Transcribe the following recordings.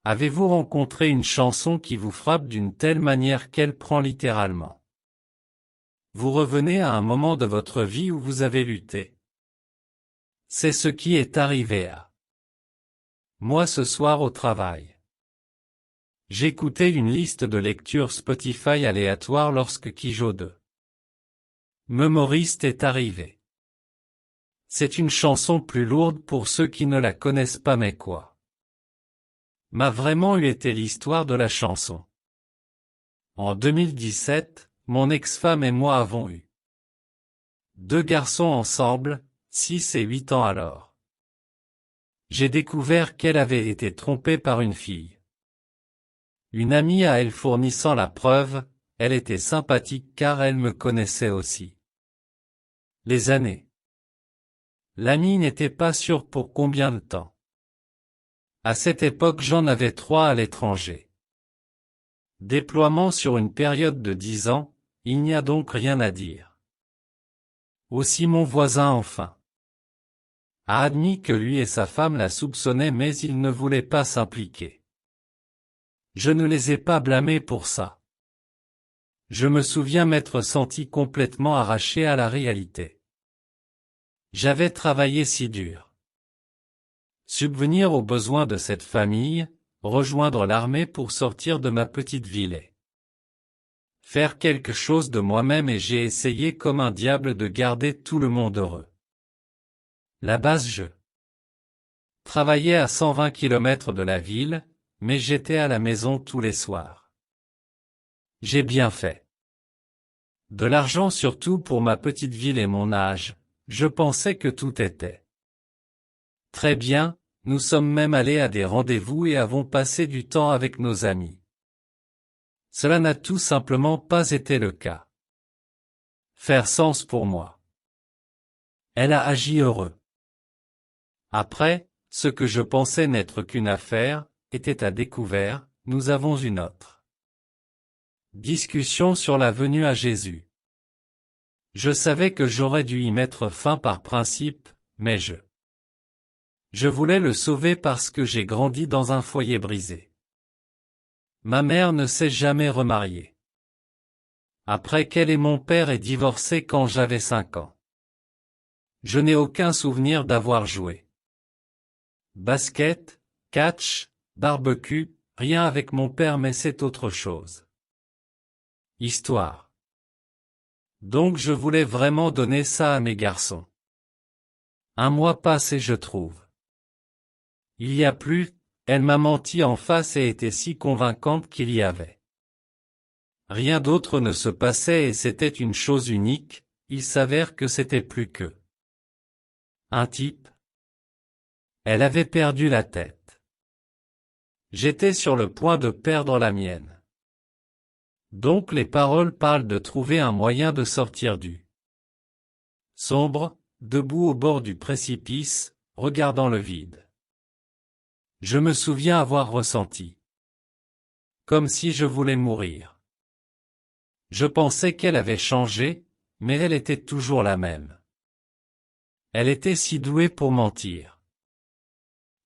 Avez-vous rencontré une chanson qui vous frappe d'une telle manière qu'elle prend littéralement? Vous revenez à un moment de votre vie où vous avez lutté. C'est ce qui est arrivé à moi ce soir au travail. J'écoutais une liste de lecture Spotify aléatoire lorsque Kijo 2 Memoriste est arrivé. C'est une chanson plus lourde pour ceux qui ne la connaissent pas, mais quoi m'a vraiment eu été l'histoire de la chanson. En 2017, mon ex-femme et moi avons eu 2 garçons ensemble, 6 et 8 ans alors. J'ai découvert qu'elle avait été trompée par une fille. Une amie à elle fournissant la preuve, elle était sympathique car elle me connaissait aussi. Les années. L'amie n'était pas sûre pour combien de temps. À cette époque j'en avais 3 à l'étranger. Déploiement sur une période de 10 ans, il n'y a donc rien à dire. Aussi mon voisin enfin a admis que lui et sa femme la soupçonnaient mais il ne voulait pas s'impliquer. Je ne les ai pas blâmés pour ça. Je me souviens m'être senti complètement arraché à la réalité. J'avais travaillé si dur. Subvenir aux besoins de cette famille, rejoindre l'armée pour sortir de ma petite ville et faire quelque chose de moi-même et j'ai essayé comme un diable de garder tout le monde heureux. La base je travaillais à 120 km de la ville, mais j'étais à la maison tous les soirs. J'ai bien fait. De l'argent surtout pour ma petite ville et mon âge, je pensais que tout était très bien, nous sommes même allés à des rendez-vous et avons passé du temps avec nos amis. Cela n'a tout simplement pas été le cas. Faire sens pour moi. Elle a agi heureux. Après, ce que je pensais n'être qu'une affaire, était à découvert, nous avons une autre discussion sur la venue à Jésus. Je savais que j'aurais dû y mettre fin par principe, mais je voulais le sauver parce que j'ai grandi dans un foyer brisé. Ma mère ne s'est jamais remariée. Après qu'elle et mon père aient divorcé quand j'avais 5 ans. Je n'ai aucun souvenir d'avoir joué basket, catch, barbecue, rien avec mon père mais c'est autre chose. Histoire. Donc je voulais vraiment donner ça à mes garçons. 1 mois passe et je trouve. Il y a plus, elle m'a menti en face et était si convaincante qu'il y avait rien d'autre ne se passait et c'était une chose unique, il s'avère que c'était plus que un type. Elle avait perdu la tête. J'étais sur le point de perdre la mienne. Donc les paroles parlent de trouver un moyen de sortir du sombre, debout au bord du précipice, regardant le vide. Je me souviens avoir ressenti comme si je voulais mourir. Je pensais qu'elle avait changé, mais elle était toujours la même. Elle était si douée pour mentir.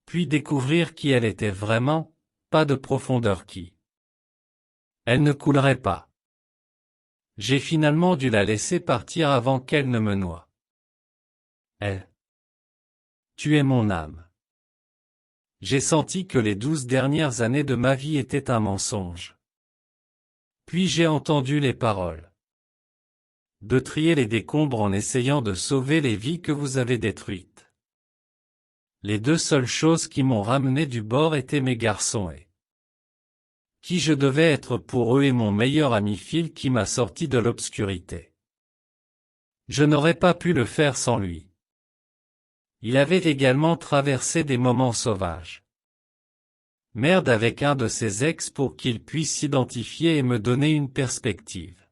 Puis découvrir qui elle était vraiment, pas de profondeur qui. Elle ne coulerait pas. J'ai finalement dû la laisser partir avant qu'elle ne me noie. Elle. Tu es mon âme. J'ai senti que les 12 dernières années de ma vie étaient un mensonge. Puis j'ai entendu les paroles. De trier les décombres en essayant de sauver les vies que vous avez détruites. Les 2 seules choses qui m'ont ramené du bord étaient mes garçons et qui je devais être pour eux et mon meilleur ami Phil qui m'a sorti de l'obscurité. Je n'aurais pas pu le faire sans lui. Il avait également traversé des moments sauvages. Merde avec un de ses ex pour qu'il puisse s'identifier et me donner une perspective.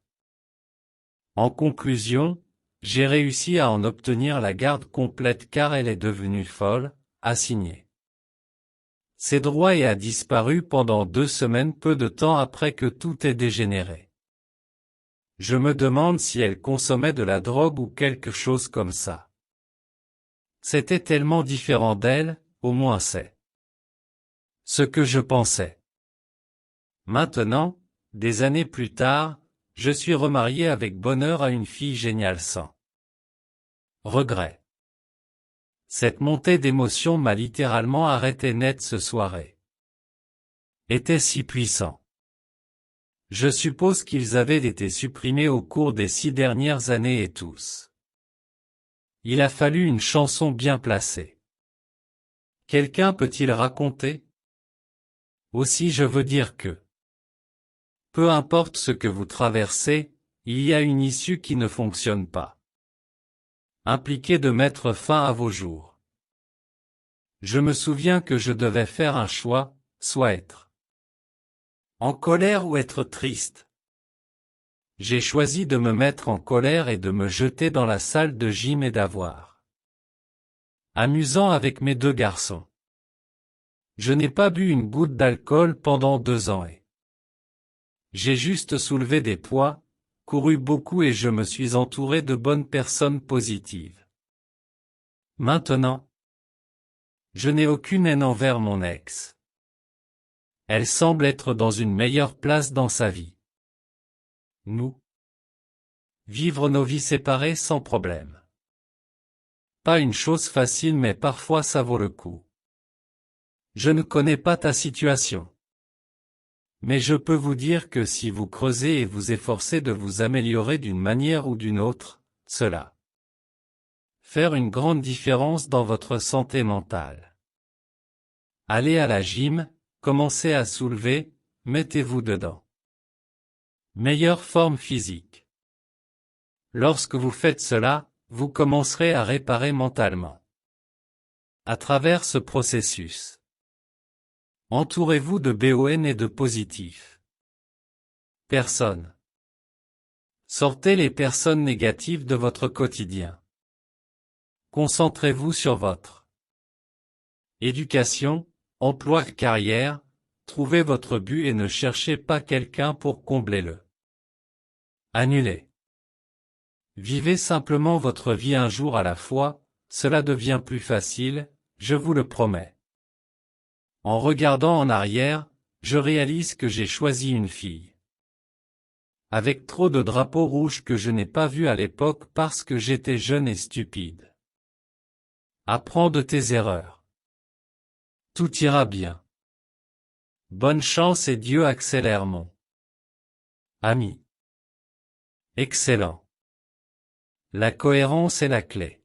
En conclusion, j'ai réussi à en obtenir la garde complète car elle est devenue folle, a signé ses droits et a disparu pendant 2 semaines peu de temps après que tout ait dégénéré. Je me demande si elle consommait de la drogue ou quelque chose comme ça. C'était tellement différent d'elle, au moins c'est Ce que je pensais. Maintenant, des années plus tard, je suis remarié avec bonheur à une fille géniale sans regret. Cette montée d'émotions m'a littéralement arrêté net ce soir-là. Était si puissant. Je suppose qu'ils avaient été supprimés au cours des 6 dernières années et tous. Il a fallu une chanson bien placée. Quelqu'un peut-il raconter? Aussi je veux dire que, peu importe ce que vous traversez, il y a une issue qui ne fonctionne pas. Impliqué de mettre fin à vos jours. Je me souviens que je devais faire un choix, soit être en colère ou être triste. J'ai choisi de me mettre en colère et de me jeter dans la salle de gym et d'avoir amusant avec mes 2 garçons. Je n'ai pas bu une goutte d'alcool pendant 2 ans et j'ai juste soulevé des poids, couru beaucoup et je me suis entouré de bonnes personnes positives. Maintenant, je n'ai aucune haine envers mon ex. Elle semble être dans une meilleure place dans sa vie. Nous vivre nos vies séparées sans problème. Pas une chose facile mais parfois ça vaut le coup. Je ne connais pas ta situation. Mais je peux vous dire que si vous creusez et vous efforcez de vous améliorer d'une manière ou d'une autre, cela faire une grande différence dans votre santé mentale. Allez à la gym, commencez à soulever, mettez-vous dedans. Meilleure forme physique. Lorsque vous faites cela, vous commencerez à réparer mentalement. À travers ce processus, entourez-vous de bonnes et de positifs. Personnes. Sortez les personnes négatives de votre quotidien. Concentrez-vous sur votre éducation, emploi, carrière, trouvez votre but et ne cherchez pas quelqu'un pour combler le annulez. Vivez simplement votre vie un jour à la fois, cela devient plus facile, je vous le promets. En regardant en arrière, je réalise que j'ai choisi une fille avec trop de drapeaux rouges que je n'ai pas vus à l'époque parce que j'étais jeune et stupide. Apprends de tes erreurs. Tout ira bien. Bonne chance et Dieu accélère mon ami. Excellent. La cohérence est la clé.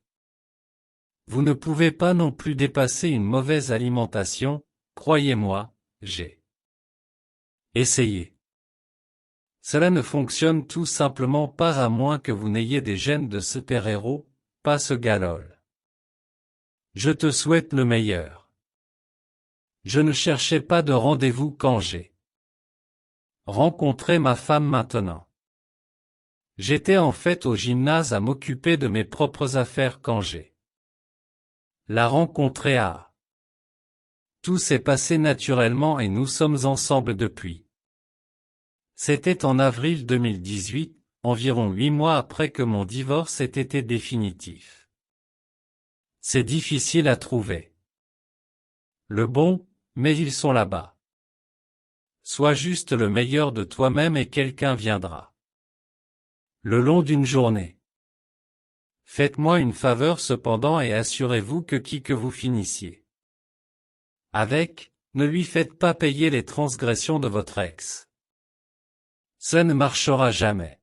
Vous ne pouvez pas non plus dépasser une mauvaise alimentation, croyez-moi, j'ai essayé. Cela ne fonctionne tout simplement pas à moins que vous n'ayez des gènes de super-héros, pas ce galol. Je te souhaite le meilleur. Je ne cherchais pas de rendez-vous quand j'ai rencontré ma femme maintenant. J'étais en fait au gymnase à m'occuper de mes propres affaires quand j'ai la rencontré à. Tout s'est passé naturellement et nous sommes ensemble depuis. C'était en avril 2018, environ 8 mois après que mon divorce ait été définitif. C'est difficile à trouver. Le bon, mais ils sont là-bas. Sois juste le meilleur de toi-même et quelqu'un viendra. Le long d'une journée. Faites-moi une faveur cependant et assurez-vous que qui que vous finissiez avec, ne lui faites pas payer les transgressions de votre ex. Ça ne marchera jamais.